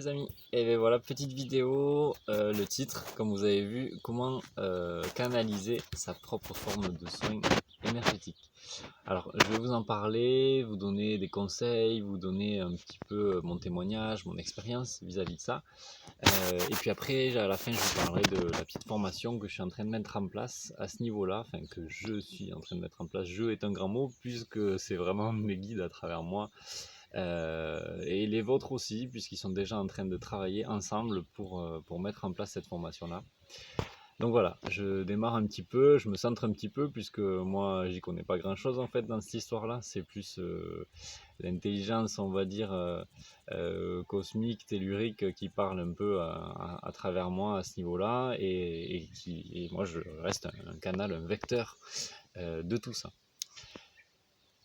les amis, et bien voilà, petite vidéo, le titre, comme vous avez vu, comment canaliser sa propre forme de soin énergétique. Alors je vais vous en parler, vous donner des conseils, vous donner un petit peu mon témoignage, mon expérience vis-à-vis de ça. Et puis après, à la fin, je vous parlerai de la petite formation que je suis en train de mettre en place à ce niveau-là, enfin que je suis en train de mettre en place. Je est un grand mot, puisque c'est vraiment mes guides à travers moi. Et les vôtres aussi, puisqu'ils sont déjà en train de travailler ensemble pour mettre en place cette formation-là. Donc voilà, je démarre un petit peu, je me centre un petit peu, puisque moi j'y connais pas grand-chose en fait dans cette histoire-là. C'est plus l'intelligence, on va dire, cosmique, tellurique, qui parle un peu à travers moi à ce niveau-là, et moi je reste un canal, un vecteur de tout ça.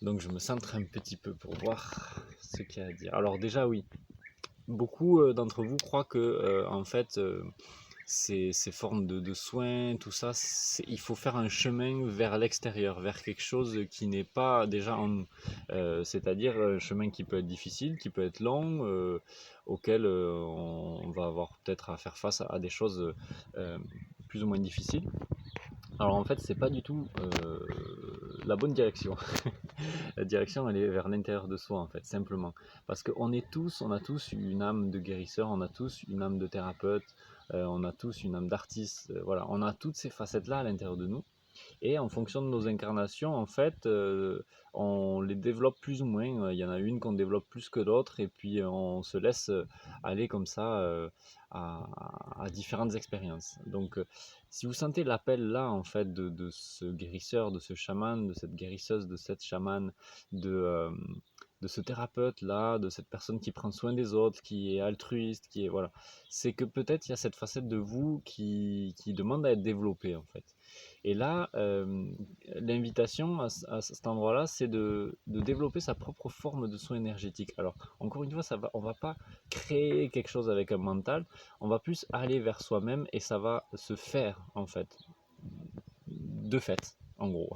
Donc je me centre un petit peu pour voir ce qu'il y a à dire. Alors déjà oui, beaucoup d'entre vous croient que en fait ces formes de soins, tout ça, il faut faire un chemin vers l'extérieur, vers quelque chose qui n'est pas déjà en nous. C'est-à-dire un chemin qui peut être difficile, qui peut être long, auquel on va avoir peut-être à faire face à des choses plus ou moins difficiles. Alors en fait, c'est pas du tout la bonne direction. La direction, elle est vers l'intérieur de soi, en fait, simplement. Parce qu'on on a tous une âme de guérisseur, on a tous une âme de thérapeute, on a tous une âme d'artiste, voilà, on a toutes ces facettes-là à l'intérieur de nous. Et en fonction de nos incarnations, en fait, on les développe plus ou moins. Il y en a une qu'on développe plus que d'autres, et puis on se laisse aller comme ça à différentes expériences. Donc, si vous sentez l'appel là, en fait, de ce guérisseur, de ce chaman, de cette guérisseuse, de cette chamane, de, euh, de ce thérapeute là, de cette personne qui prend soin des autres, qui est altruiste, qui est voilà, c'est que peut-être il y a cette facette de vous qui demande à être développée en fait. Et là, l'invitation à cet endroit-là, c'est de développer sa propre forme de soin énergétique. Alors, encore une fois, on ne va pas créer quelque chose avec un mental, on va plus aller vers soi-même, et ça va se faire, en fait, de fait, en gros.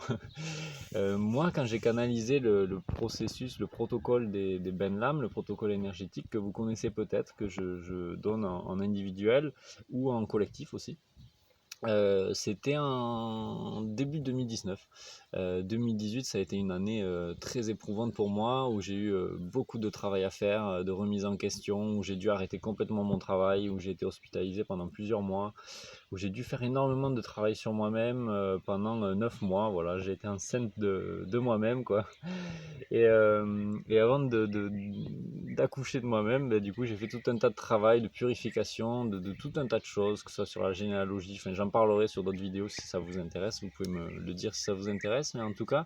Moi, quand j'ai canalisé le processus, le protocole des Benlam, le protocole énergétique que vous connaissez peut-être, que je donne en individuel ou en collectif aussi, c'était en début 2019. 2018, ça a été une année très éprouvante pour moi, où j'ai eu beaucoup de travail à faire, de remise en question, où j'ai dû arrêter complètement mon travail, où j'ai été hospitalisé pendant plusieurs mois, où j'ai dû faire énormément de travail sur moi-même pendant 9 mois. Voilà, j'ai été enceinte de moi-même, quoi. Et avant d'accoucher de moi-même, bah, du coup, j'ai fait tout un tas de travail, de purification, de tout un tas de choses, que ce soit sur la généalogie. Enfin, j'en parlerai sur d'autres vidéos si ça vous intéresse. Vous pouvez me le dire si ça vous intéresse. Mais en tout cas,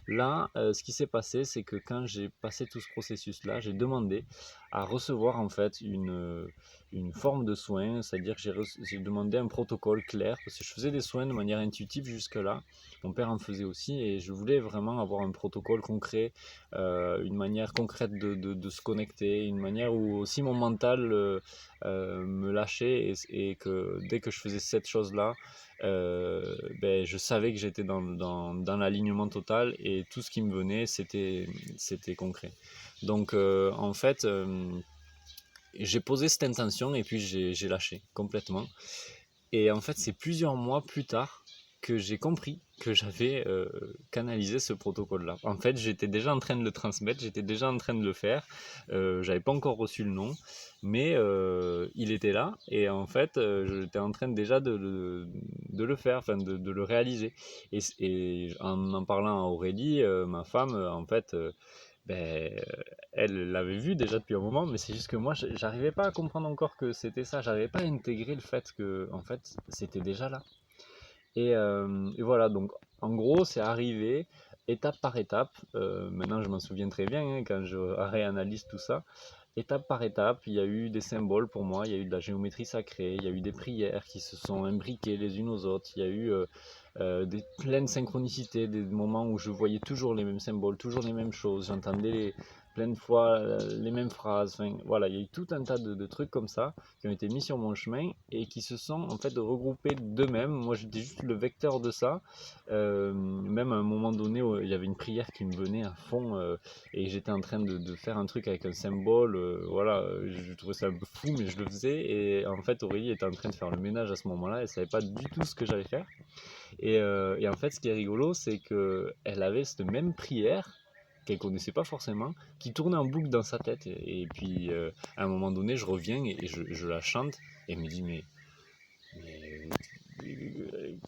là, ce qui s'est passé, c'est que quand j'ai passé tout ce processus-là, j'ai demandé à recevoir en fait une forme de soin, c'est-à-dire que j'ai demandé un protocole clair, parce que je faisais des soins de manière intuitive jusque-là. Mon père en faisait aussi, et je voulais vraiment avoir un protocole concret, une manière concrète de se connecter, une manière où aussi mon mental me lâchait, et que dès que je faisais cette chose-là, ben, je savais que j'étais dans l'alignement total, et tout ce qui me venait, c'était concret. Donc en fait, j'ai posé cette intention, et puis j'ai lâché complètement. Et en fait, c'est plusieurs mois plus tard que j'ai compris que j'avais canalisé ce protocole-là. En fait, j'étais déjà en train de le transmettre, j'étais déjà en train de le faire. J'avais pas encore reçu le nom, mais il était là, et en fait, j'étais en train déjà de le faire, enfin de le réaliser. Et en parlant à Aurélie, ma femme, en fait, ben, elle l'avait vu déjà depuis un moment, mais c'est juste que moi, j'arrivais pas à comprendre encore que c'était ça. J'arrivais pas à intégrer le fait que, en fait, c'était déjà là. Et voilà, donc en gros, c'est arrivé étape par étape. Maintenant, je m'en souviens très bien hein, quand je réanalyse tout ça. Étape par étape, il y a eu des symboles pour moi, il y a eu de la géométrie sacrée, il y a eu des prières qui se sont imbriquées les unes aux autres, il y a eu des pleines synchronicités, des moments où je voyais toujours les mêmes symboles, toujours les mêmes choses, j'entendais plein de fois les mêmes phrases. Enfin, voilà, il y a eu tout un tas de trucs comme ça qui ont été mis sur mon chemin et qui se sont en fait regroupés d'eux-mêmes. Moi, j'étais juste le vecteur de ça. Même à un moment donné, il y avait une prière qui me venait à fond et j'étais en train de faire un truc avec un symbole. Voilà, je trouvais ça un peu fou, mais je le faisais. Et en fait, Aurélie était en train de faire le ménage à ce moment-là. Elle savait pas du tout ce que j'allais faire. Et en fait, ce qui est rigolo, c'est qu'elle avait cette même prière qu'elle connaissait pas forcément, qui tournait en boucle dans sa tête. Et puis, à un moment donné, je reviens et je la chante. Et elle me dit, mais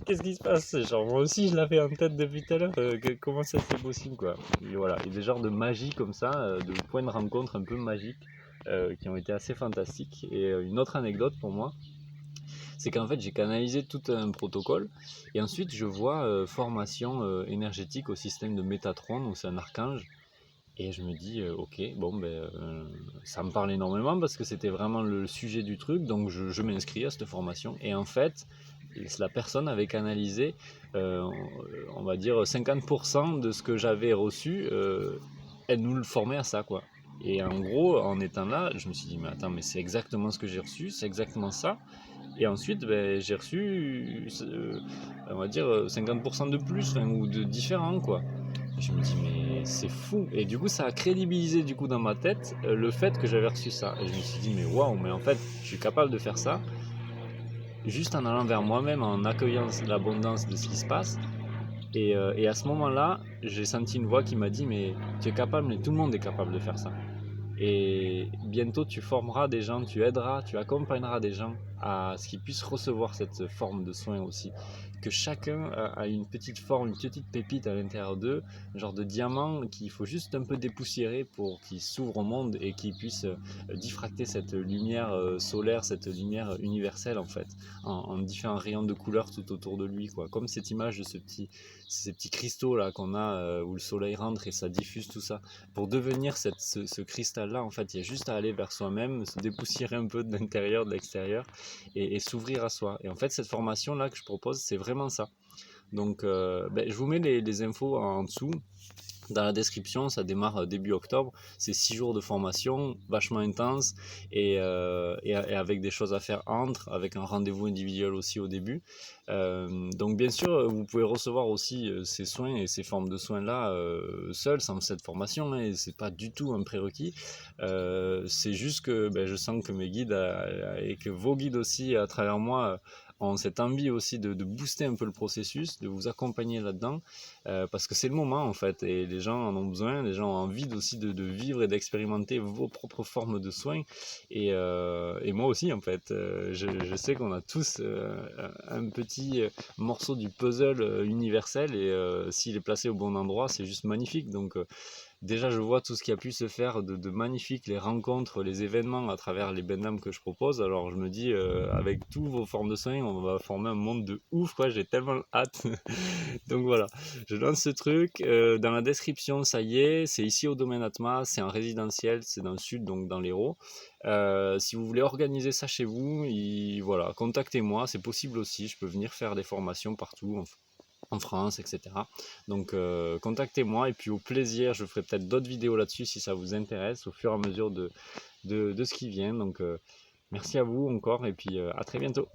qu'est-ce qui se passe? Genre, moi aussi, je l'avais en tête depuis tout à l'heure. Comment ça c'est possible, quoi? Et voilà, il y a des genres de magie comme ça, de points de rencontre un peu magiques, qui ont été assez fantastiques. Et une autre anecdote pour moi, c'est qu'en fait j'ai canalisé tout un protocole et ensuite je vois formation énergétique au système de Métatron, donc c'est un archange, et je me dis ok, bon ben ça me parle énormément parce que c'était vraiment le sujet du truc, donc je m'inscris à cette formation. Et en fait la personne avait canalisé euh, on va dire 50% de ce que j'avais reçu, elle nous le formait à ça, quoi. Et en gros, en étant là, je me suis dit, mais attends, mais c'est exactement ce que j'ai reçu, c'est exactement ça. Et ensuite, ben, j'ai reçu, on va dire, 50% de plus, enfin, ou de différents, quoi. Et je me dis, mais c'est fou. Et du coup, ça a crédibilisé du coup dans ma tête le fait que j'avais reçu ça. Et je me suis dit, mais waouh, mais en fait, je suis capable de faire ça juste en allant vers moi-même, en accueillant l'abondance de ce qui se passe. Et à ce moment-là, j'ai senti une voix qui m'a dit, mais tu es capable, mais tout le monde est capable de faire ça. Et bientôt, tu formeras des gens, tu aideras, tu accompagneras des gens à ce qu'ils puissent recevoir cette forme de soin aussi. Que chacun a une petite forme, une petite pépite à l'intérieur d'eux, un genre de diamant qu'il faut juste un peu dépoussiérer pour qu'il s'ouvre au monde et qu'il puisse diffracter cette lumière solaire, cette lumière universelle en fait, en différents rayons de couleurs tout autour de lui, quoi. Comme cette image de ces petits cristaux là qu'on a où le soleil rentre et ça diffuse tout ça. Pour devenir ce cristal-là, en fait, il y a juste à aller vers soi-même, se dépoussiérer un peu de l'intérieur, de l'extérieur, et s'ouvrir à soi. Et en fait, cette formation-là que je propose, c'est vraiment ça. Donc, ben, je vous mets les infos en dessous. Dans la description, ça démarre début octobre. C'est 6 jours de formation, vachement intense, et avec des choses à faire entre, avec un rendez-vous individuel aussi au début. Donc bien sûr, vous pouvez recevoir aussi ces soins et ces formes de soins-là seul, sans cette formation, hein, et c'est pas du tout un prérequis. C'est juste que ben, je sens que mes guides et que vos guides aussi, à travers moi, ont cette envie aussi de booster un peu le processus, de vous accompagner là-dedans. Parce que c'est le moment en fait, et les gens en ont besoin, les gens ont envie aussi de vivre et d'expérimenter vos propres formes de soins, et moi aussi en fait, je sais qu'on a tous un petit morceau du puzzle universel, et s'il est placé au bon endroit, c'est juste magnifique. Donc déjà, je vois tout ce qui a pu se faire de magnifique, les rencontres, les événements à travers les bendams que je propose. Alors je me dis, avec toutes vos formes de soins, on va former un monde de ouf, quoi. J'ai tellement hâte. Donc voilà, je lance ce truc. Dans la description, ça y est, c'est ici au domaine Atma, c'est en résidentiel, c'est dans le sud, donc dans l'Hérault. Si vous voulez organiser ça chez vous, voilà, contactez-moi, c'est possible aussi. Je peux venir faire des formations partout en France, etc. Donc contactez-moi, et puis au plaisir, je ferai peut-être d'autres vidéos là-dessus si ça vous intéresse au fur et à mesure de ce qui vient. Donc merci à vous encore, et puis à très bientôt.